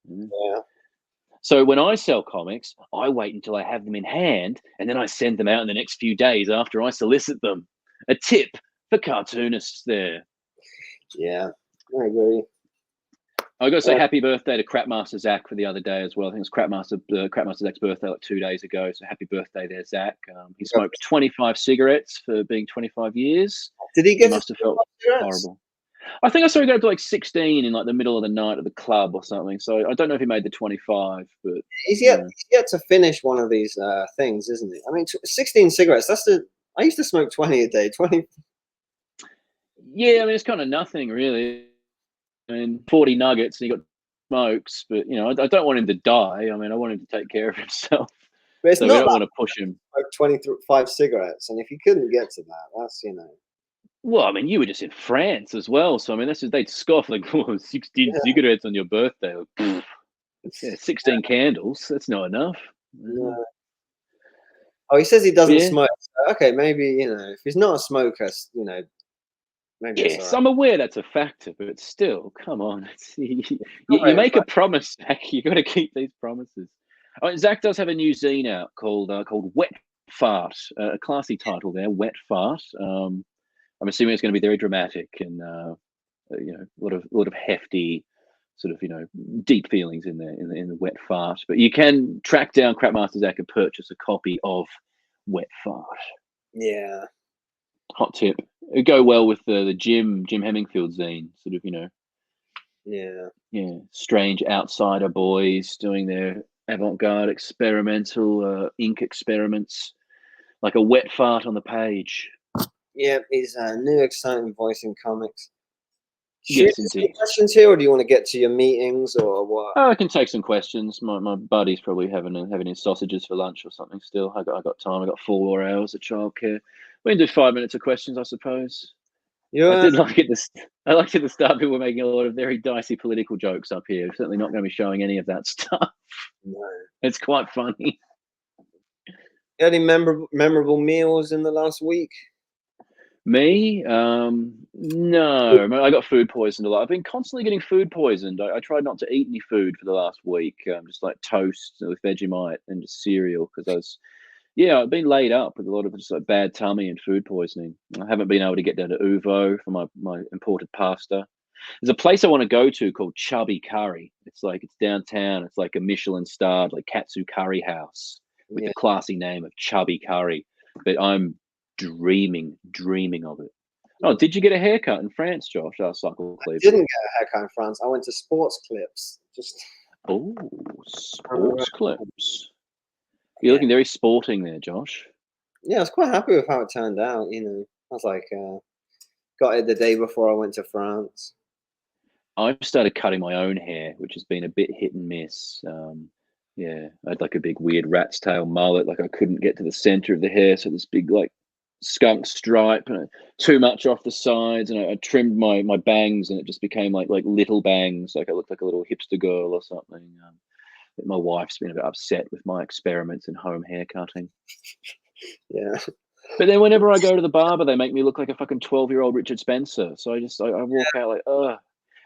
Yeah. So when I sell comics, I wait until I have them in hand, and then I send them out in the next few days after I solicit them. A tip for cartoonists there. Yeah, I agree. I got to say happy birthday to Crapmaster Zach for the other day as well. I think it was Crapmaster Zach's birthday like 2 days ago. So happy birthday there, Zach. He smoked 25 cigarettes for being 25 years. Did he get? He must have felt horrible. I think I saw he go up to like 16 in like the middle of the night at the club or something. So I don't know if he made the 25, but he's yet to finish one of these things, isn't he? I mean, 16 cigarettes. I used to smoke 20 a day. 20. Yeah, I mean it's kind of nothing really. I mean, 40 nuggets and he got smokes, but you know, I don't want him to die. I mean, I want him to take care of himself. But it's so not we don't want to push him. Like 25 cigarettes, and if you couldn't get to that, that's Well, I mean, you were just in France as well, so I mean, they'd scoff like, "Oh, 16 cigarettes on your birthday." Like, yeah, 16 candles. That's not enough. Yeah. Oh, he says he doesn't smoke. So, okay, maybe if he's not a smoker, maybe. Yes, I'm aware that's a factor, but still, come on. You make a promise, Zach. You got to keep these promises. Zach does have a new zine out called Wet Fart, a classy title there, Wet Fart. I'm assuming it's going to be very dramatic and a lot of hefty, sort of deep feelings in the Wet Fart. But you can track down Crapmaster Zach and purchase a copy of Wet Fart. Yeah. Hot tip. It'd go well with the Jim Hemmingfield zine, sort of, Yeah. Strange outsider boys doing their avant-garde experimental ink experiments, like a wet fart on the page. Yeah, he's a new exciting voice in comics. Yes, indeed. Questions here, or do you want to get to your meetings, or what? I can take some questions. My buddy's probably having his sausages for lunch or something. Still, I got time. I got 4 more hours of childcare. We can do 5 minutes of questions, I suppose. I did like it. I liked at the start. People were making a lot of very dicey political jokes up here. Certainly not going to be showing any of that stuff. No. It's quite funny. Any memorable meals in the last week? Me? No. I got food poisoned a lot. I've been constantly getting food poisoned. I tried not to eat any food for the last week. Just like toast with Vegemite and just cereal because I've been laid up with a lot of just like bad tummy and food poisoning. I haven't been able to get down to Uvo for my imported pasta. There's a place I want to go to called Chubby Curry. It's downtown. It's like a Michelin starred like Katsu Curry House with Yeah. the classy name of Chubby Curry. But I'm dreaming of it. Oh, did you get a haircut in France, Josh? Oh, Cycle I Cleveland. didn't get a haircut in France. I went to Sports Clips. Oh, sports clips. You're looking very sporting there, Josh. Yeah, I was quite happy with how it turned out. You know, I was like, got it the day before I went to France. I've started cutting my own hair, which has been a bit hit and miss. I had like a big weird rat's tail mullet. Like I couldn't get to the center of the hair, so this big like skunk stripe and too much off the sides. And I trimmed my bangs, and it just became like little bangs. Like I looked like a little hipster girl or something. My wife's been a bit upset with my experiments in home hair cutting. Yeah. But then whenever I go to the barber, they make me look like a fucking 12-year-old Richard Spencer. So I walk out like, ugh.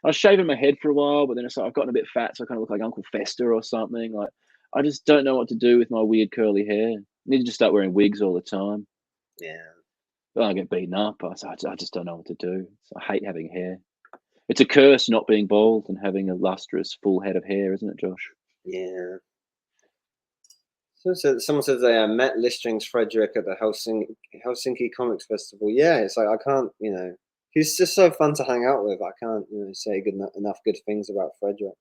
I was shaving my head for a while, but then it's like I've gotten a bit fat, so I kind of look like Uncle Fester or something. Like I just don't know what to do with my weird curly hair. I need to just start wearing wigs all the time. Yeah. But I get beaten up. I just don't know what to do. So I hate having hair. It's a curse not being bald and having a lustrous full head of hair, isn't it, Josh? Yeah. So someone says they met Listrings Frederick at the Helsinki Comics Festival. Yeah, it's like I can't, he's just so fun to hang out with. I can't, say enough good things about Frederick.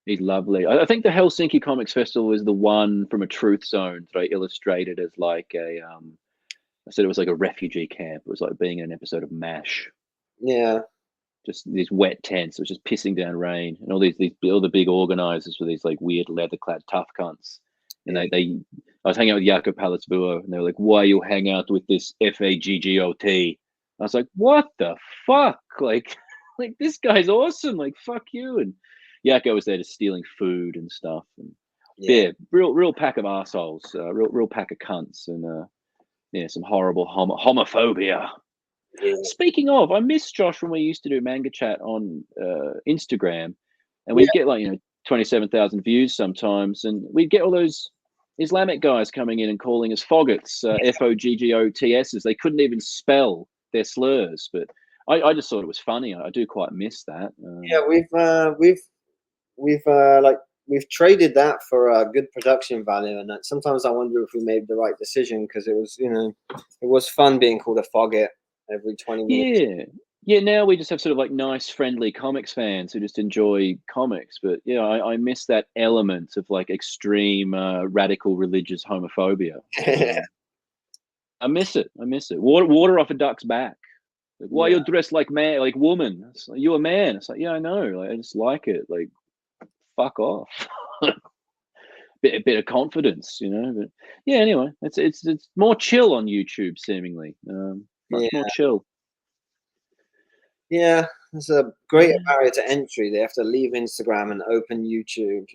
He's lovely. I think the Helsinki Comics Festival is the one from a Truth Zone that I illustrated as like I said it was like a refugee camp. It was like being in an episode of MASH. Yeah. Just these wet tents. It was just pissing down rain, and all the big organizers were these like weird leather-clad tough cunts. And I was hanging out with Jaco Palatsbuo, and they were like, "Why you hang out with this FAGGOT?" I was like, "What the fuck? Like this guy's awesome. Like, fuck you." And Jaco was there just stealing food and stuff. And yeah, real pack of assholes, real pack of cunts, and some horrible homophobia. Yeah. Speaking of, I miss Josh when we used to do manga chat on Instagram, and we'd get like 27,000 views sometimes, and we'd get all those Islamic guys coming in and calling us faggots, FOGGOTSs. They couldn't even spell their slurs, but I just thought it was funny. I do quite miss that. Yeah, we've traded that for good production value, and that sometimes I wonder if we made the right decision because it was fun being called a faggot every 20 minutes. Yeah. Now we just have sort of like nice, friendly comics fans who just enjoy comics. But yeah, I miss that element of like extreme, radical religious homophobia. I miss it. Water off a duck's back. Like, why you're dressed like man, like woman? It's like, you're a man. It's like, yeah, I know. Like, I just like it. Like, fuck off. A bit of confidence, But yeah, anyway, it's more chill on YouTube, seemingly. Much more chill. Yeah, there's a great barrier to entry. They have to leave Instagram and open YouTube.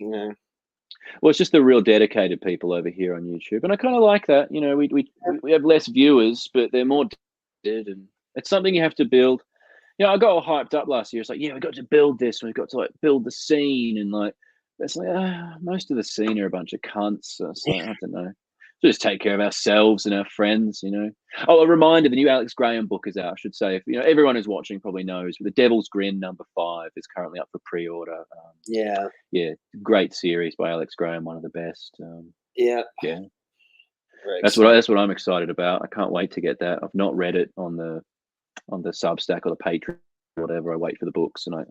Well, it's just the real dedicated people over here on YouTube, and I kind of like that. We have less viewers, but they're more dedicated, and it's something you have to build. I got all hyped up last year. It's like, yeah, we got to build this, and we've got to like build the scene, and like it's like most of the scene are a bunch of cunts. So it's like, I don't know. So just take care of ourselves and our friends, Oh, a reminder: the new Alex Graham book is out. I should say, if everyone who's watching probably knows, but The Devil's Grin #5 is currently up for pre-order. Yeah, great series by Alex Graham, one of the best. Yeah. That's what I'm excited about. I can't wait to get that. I've not read it on the Substack or the Patreon or whatever. I wait for the books, and I'm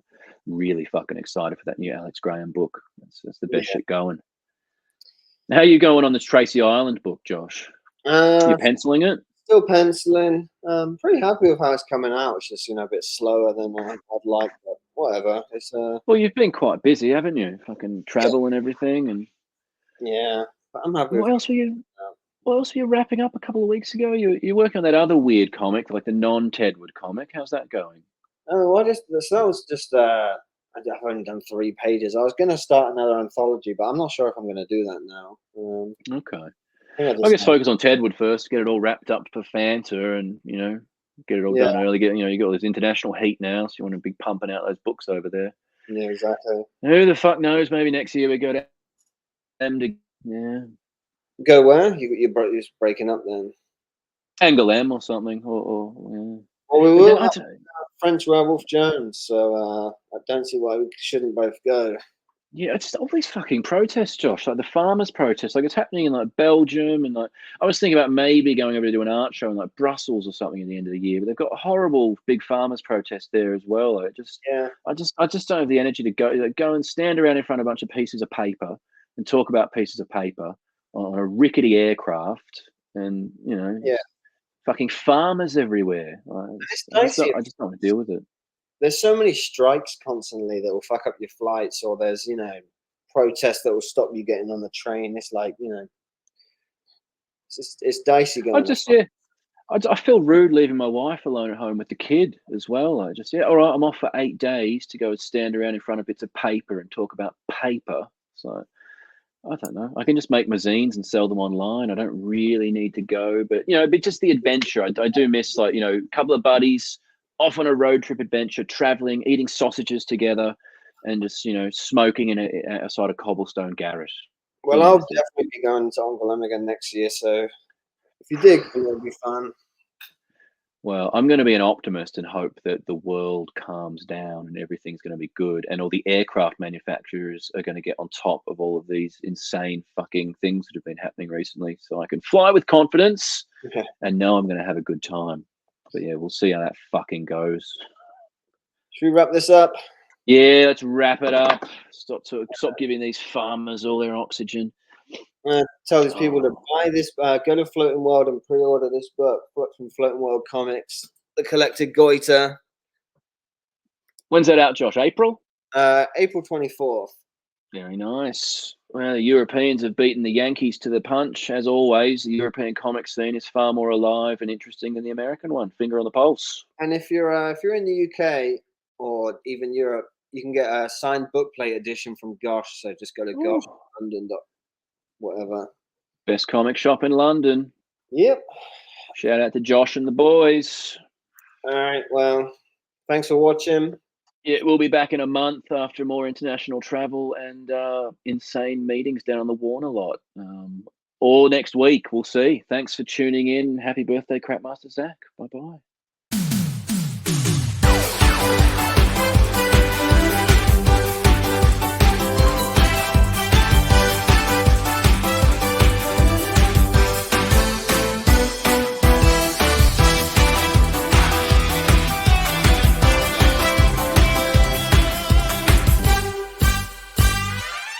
really fucking excited for that new Alex Graham book. That's the best shit going. How are you going on this Tracy Island book, Josh? You penciling it? Still penciling. Pretty happy with how it's coming out. It's just a bit slower than I'd like, but whatever. It's Well, you've been quite busy, haven't you? Fucking travel and everything, and but I'm happy. What else were you wrapping up a couple of weeks ago? You're working on that other weird comic, like the non-Tedwood comic. How's that going? Oh, that was just I've only done 3 pages. I was going to start another anthology, but I'm not sure if I'm going to do that now. Okay. I guess focus on Tedwood first, get it all wrapped up for Fanta, and Get it all done early. You got all this international heat now, so you want to be pumping out those books over there. Yeah, exactly. Who the fuck knows? Maybe next year we go to Go where? You're breaking up then. Angouleme or something, or Well, we will have French Werewolf Jones, so I don't see why we shouldn't both go. Yeah, it's just all these fucking protests, Josh. Like the farmers' protests, like it's happening in like Belgium, and like I was thinking about maybe going over to do an art show in like Brussels or something at the end of the year, but they've got horrible big farmers' protests there as well. Like I just don't have the energy to go and stand around in front of a bunch of pieces of paper and talk about pieces of paper on a rickety aircraft, and fucking farmers everywhere. I just don't want to deal with it. There's so many strikes constantly that will fuck up your flights, or there's protests that will stop you getting on the train. It's like it's dicey going. I feel rude leaving my wife alone at home with the kid as well. I just all right, I'm off for 8 days to go and stand around in front of bits of paper and talk about paper. So I don't know. I can just make my zines and sell them online. I don't really need to go, but but just the adventure. I do miss a couple of buddies off on a road trip adventure, traveling, eating sausages together, and just smoking in a sort of cobblestone garret. Well, I'll definitely be going to Angouleme again next year, so if you dig, it'll be fun. Well, I'm going to be an optimist and hope that the world calms down and everything's going to be good, and all the aircraft manufacturers are going to get on top of all of these insane fucking things that have been happening recently, so I can fly with confidence and know I'm going to have a good time. But yeah, we'll see how that fucking goes. Should we wrap this up? Yeah, let's wrap it up. Stop giving these farmers all their oxygen. Tell these people to buy this. Go to Floating World and pre-order this book from Floating World Comics, The Collected Goiter. When's that out, Josh? April? April 24th. Very nice. Well, the Europeans have beaten the Yankees to the punch. As always, the European comic scene is far more alive and interesting than the American one. Finger on the pulse. And if you're in the UK or even Europe, you can get a signed bookplate edition from Gosh. So just go to Gosh London. Whatever. Best comic shop in London. Yep. Shout out to Josh and the boys. All right. Well, thanks for watching. Yeah, we'll be back in a month after more international travel and insane meetings down on the Warner lot. Or next week, we'll see. Thanks for tuning in. Happy birthday, Crapmaster Zach. Bye-bye.